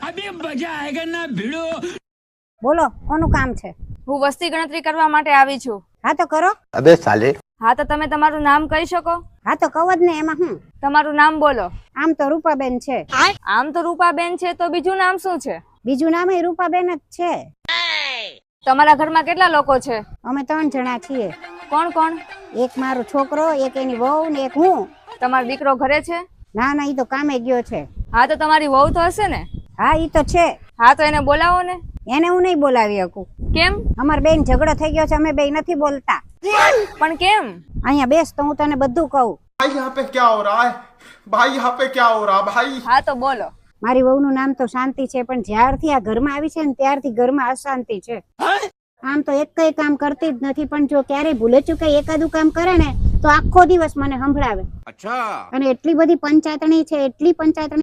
अभी मजा आएगा ना भिड़ो। બોલો કોનું કામ છે? હું વસ્તી ગણતરી કરવા માટે આવી છું. હા તો કરો. अबे साले હા તો તમે તમારું નામ કહી શકો? હા તો કહો જ ને, એમાં હું? તમારું નામ બોલો. આમ તો રૂપાબેન છે. આમ તો રૂપાબેન છે, તો બીજું નામ શું છે? બીજું નામ એ રૂપાબેન જ છે. તમારા ઘરમાં કેટલા લોકો છે? અમે 3 જણા છીએ. કોણ કોણ? એક મારો છોકરો, એક એની વહુ ને એક હું. તમારો દીકરો ઘરે છે? ના ના, ઈ તો કામે ગયો છે. હા તો તમારી વહુ તો હશે ને? હા ઈ તો છે. હા તો એને બોલાવો ને. એને હું નહીં બોલાવી શકું. કેમ? અમાર બેન ઝઘડો થઈ ગયો છે, અમે બે નથી બોલતા. પણ કેમ? અહીંયા બેસ તો હું તને બધું કહું. भाई यहाँ पे क्या हो रहा है भाई यहाँ पे क्या हो रहा है भाई હા તો બોલો. મારી વહુનું નામ તો શાંતિ છે, પણ જ્યારથી આ ઘરમાં આવી છે ને ત્યારથી ઘરમાં અશાંતિ છે. આમ તો એક કઈ કામ કરતી જ નથી, પણ જો ક્યારેય ભૂલે ચૂકે એકાદું કામ કરે ને તો આખો દિવસ મને સંભળાવે. અને એટલી બધી પંચાયતણી છે, એટલી પંચાયતણી